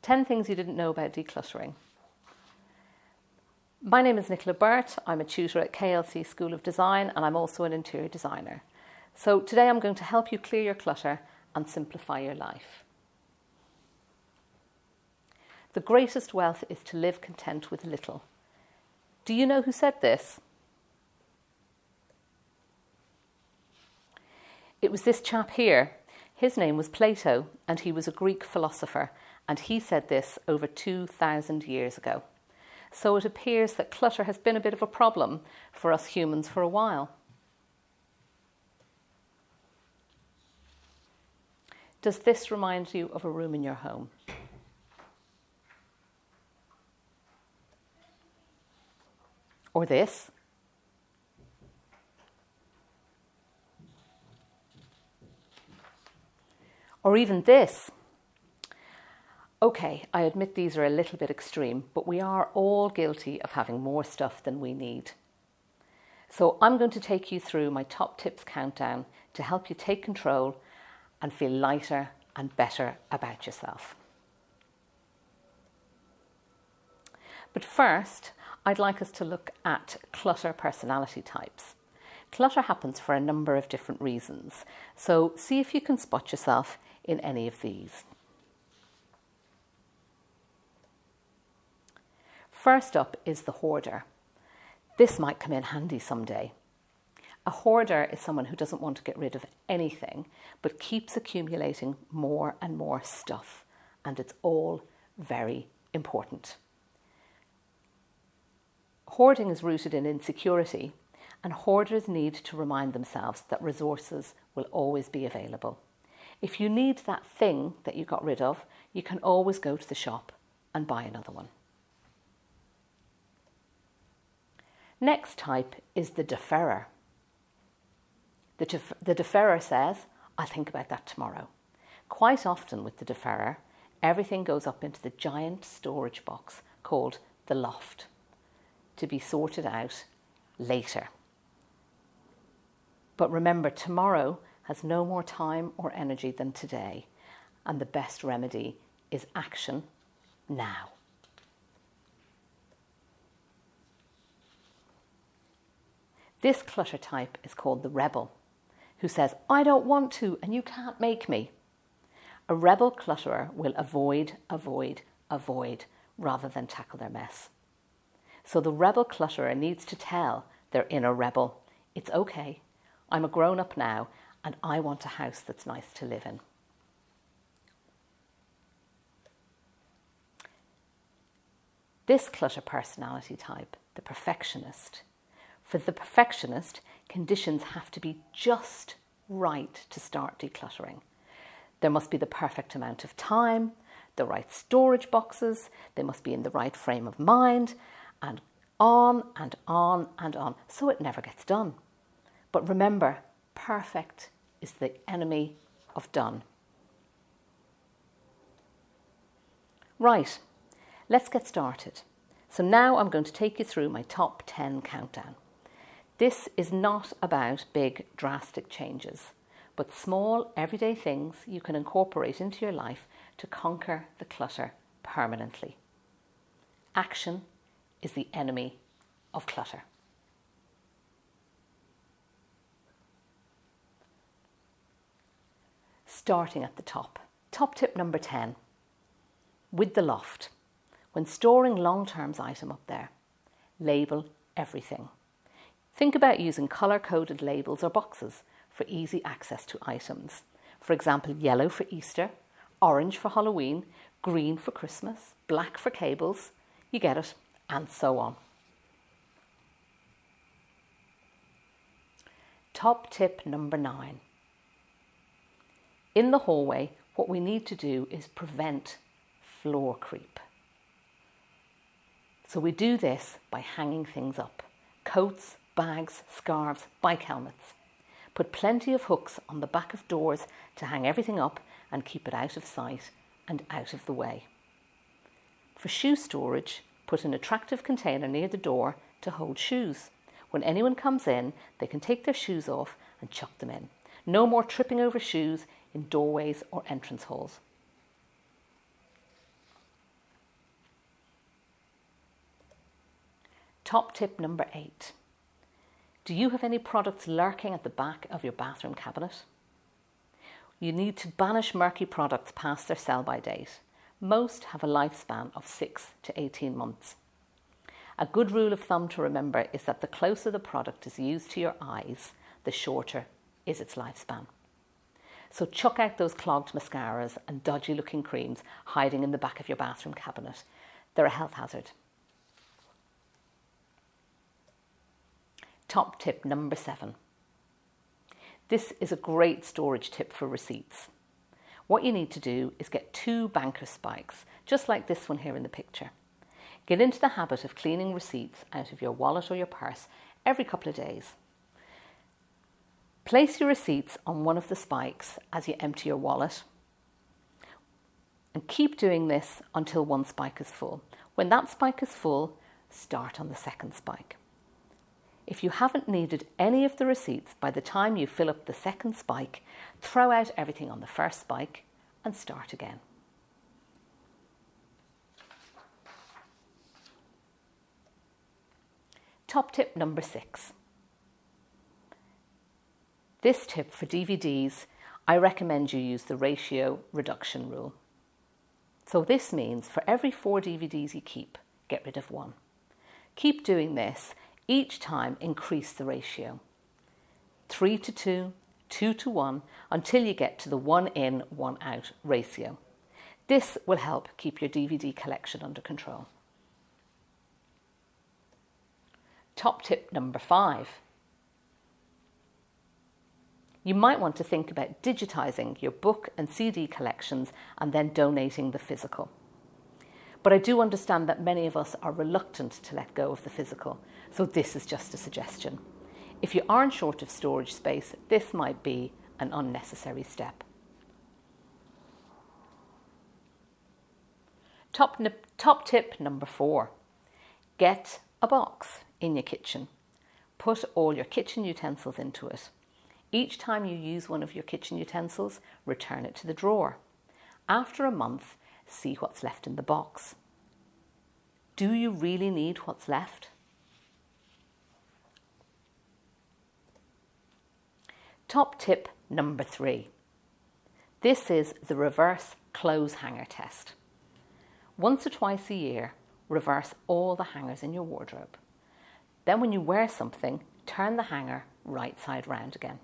10 things you didn't know about decluttering. My name is Nicola Burt. I'm a tutor at KLC School of Design and I'm also an interior designer. So today I'm going to help you clear your clutter and simplify your life. The greatest wealth is to live content with little. Do you know who said this? It was this chap here. His name was Plato and he was a Greek philosopher, and he said this over 2,000 years ago. So it appears that clutter has been a bit of a problem for us humans for a while. Does this remind you of a room in your home? Or this? Or even this? Okay, I admit these are a little bit extreme, but we are all guilty of having more stuff than we need. So I'm going to take you through my top tips countdown to help you take control and feel lighter and better about yourself. But first, I'd like us to look at clutter personality types. Clutter happens for a number of different reasons, so see if you can spot yourself in any of these. First up is the hoarder. This might come in handy someday. A hoarder is someone who doesn't want to get rid of anything, but keeps accumulating more and more stuff, and it's all very important. Hoarding is rooted in insecurity, and hoarders need to remind themselves that resources will always be available. If you need that thing that you got rid of, you can always go to the shop and buy another one. Next type is the deferrer. The deferrer says, I'll think about that tomorrow. Quite often with the deferrer, everything goes up into the giant storage box called the loft, to be sorted out later. But remember, tomorrow has no more time or energy than today, and the best remedy is action now. This clutter type is called the rebel, who says, I don't want to and you can't make me. A rebel clutterer will avoid rather than tackle their mess. So the rebel clutterer needs to tell their inner rebel, it's okay, I'm a grown-up now and I want a house that's nice to live in. This clutter personality type, the perfectionist. For the perfectionist, conditions have to be just right to start decluttering. There must be the perfect amount of time, the right storage boxes, they must be in the right frame of mind, and on and on and on, so it never gets done. But remember, perfect is the enemy of done. Right, let's get started. So now I'm going to take you through my top 10 countdown. This is not about big, drastic changes, but small, everyday things you can incorporate into your life to conquer the clutter permanently. Action is the enemy of clutter. Starting at the top. Top tip number 10. With the loft. When storing long-term items up there, label everything. Think about using colour-coded labels or boxes for easy access to items. For example, yellow for Easter, orange for Halloween, green for Christmas, black for cables, you get it, and so on. Top tip number 9. In the hallway, what we need to do is prevent floor creep. So we do this by hanging things up. Coats, bags, scarves, bike helmets. Put plenty of hooks on the back of doors to hang everything up and keep it out of sight and out of the way. For shoe storage, put an attractive container near the door to hold shoes. When anyone comes in, they can take their shoes off and chuck them in. No more tripping over shoes in doorways or entrance halls. Top tip number 8. Do you have any products lurking at the back of your bathroom cabinet? You need to banish murky products past their sell-by date. Most have a lifespan of 6 to 18 months. A good rule of thumb to remember is that the closer the product is used to your eyes, the shorter is its lifespan. So chuck out those clogged mascaras and dodgy looking creams hiding in the back of your bathroom cabinet. They're a health hazard. Top tip number 7. This is a great storage tip for receipts. What you need to do is get 2 banker spikes, just like this one here in the picture. Get into the habit of cleaning receipts out of your wallet or your purse every couple of days. Place your receipts on one of the spikes as you empty your wallet, and keep doing this until one spike is full. When that spike is full, start on the second spike. If you haven't needed any of the receipts by the time you fill up the second spike, throw out everything on the first spike and start again. Top tip number 6. This tip for DVDs, I recommend you use the ratio reduction rule. So this means for every 4 DVDs you keep, get rid of 1. Keep doing this. Each time increase the ratio. 3 to 2, 2 to 1, until you get to the 1 in, 1 out ratio. This will help keep your DVD collection under control. Top tip number 5. You might want to think about digitizing your book and CD collections and then donating the physical. But I do understand that many of us are reluctant to let go of the physical, so this is just a suggestion. If you aren't short of storage space, this might be an unnecessary step. Top tip number 4. Get a box in your kitchen. Put all your kitchen utensils into it. Each time you use one of your kitchen utensils, return it to the drawer. After a month, see what's left in the box. Do you really need what's left? Top tip number 3. This is the reverse clothes hanger test. Once or twice a year, reverse all the hangers in your wardrobe. Then when you wear something, turn the hanger right side round again.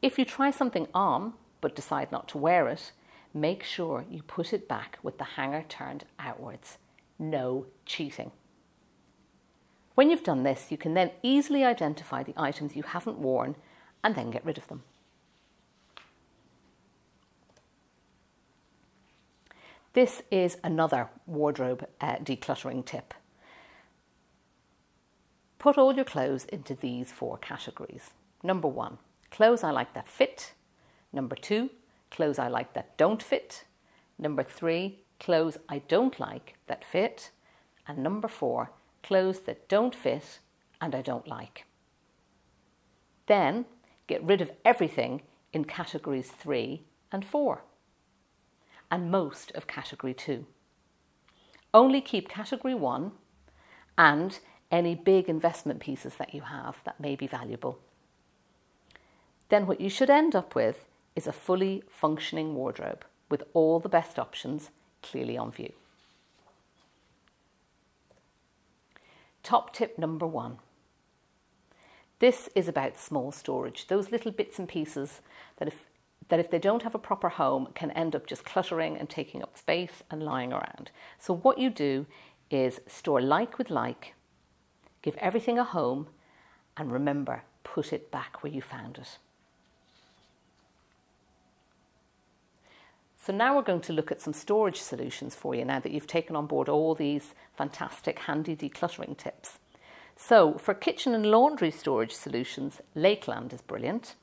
If you try something on but decide not to wear it, make sure you put it back with the hanger turned outwards. No cheating. When you've done this, you can then easily identify the items you haven't worn and then get rid of them. This is another wardrobe decluttering tip. Put all your clothes into these 4 categories. Number 1, clothes I like that fit. Number 2, clothes I like that don't fit. Number 3, clothes I don't like that fit. And number 4, clothes that don't fit and I don't like. Then get rid of everything in categories 3 and 4 and most of category 2. Only keep category 1 and any big investment pieces that you have that may be valuable. Then what you should end up with is a fully functioning wardrobe with all the best options clearly on view. Top tip number 1. This is about small storage, those little bits and pieces that if they don't have a proper home can end up just cluttering and taking up space and lying around. So what you do is store like with like, give everything a home, and remember, put it back where you found it. So now we're going to look at some storage solutions for you now that you've taken on board all these fantastic handy decluttering tips. So for kitchen and laundry storage solutions, Lakeland is brilliant.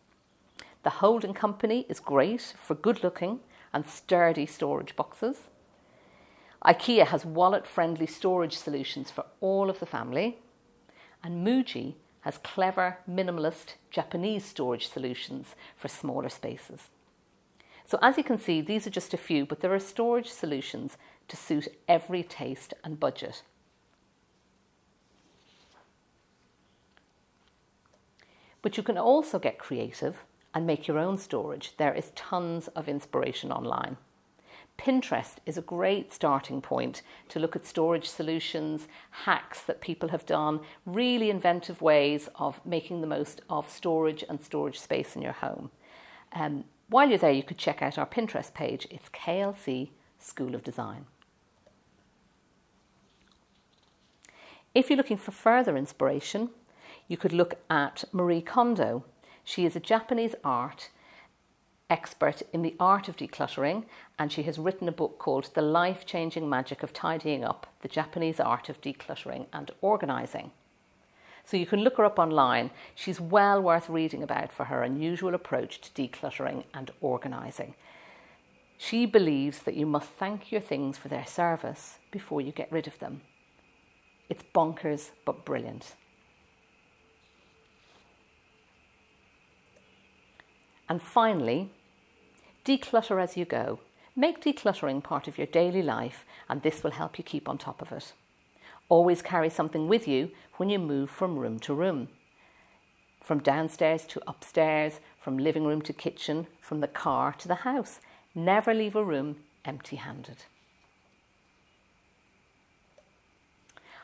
The Holden Company is great for good looking and sturdy storage boxes. IKEA has wallet-friendly storage solutions for all of the family. And Muji has clever, minimalist Japanese storage solutions for smaller spaces. So as you can see, these are just a few, but there are storage solutions to suit every taste and budget. But you can also get creative and make your own storage. There is tons of inspiration online. Pinterest is a great starting point to look at storage solutions, hacks that people have done, really inventive ways of making the most of storage and storage space in your home. While you're there, you could check out our Pinterest page. It's KLC School of Design. If you're looking for further inspiration, you could look at Marie Kondo. She is a Japanese art expert in the art of decluttering, and she has written a book called The Life-Changing Magic of Tidying Up, the Japanese Art of Decluttering and Organising. So you can look her up online. She's well worth reading about for her unusual approach to decluttering and organising. She believes that you must thank your things for their service before you get rid of them. It's bonkers, but brilliant. And finally, declutter as you go. Make decluttering part of your daily life, and this will help you keep on top of it. Always carry something with you when you move from room to room. From downstairs to upstairs, from living room to kitchen, from the car to the house. Never leave a room empty-handed.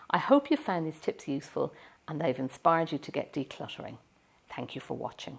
I hope you found these tips useful and they've inspired you to get decluttering. Thank you for watching.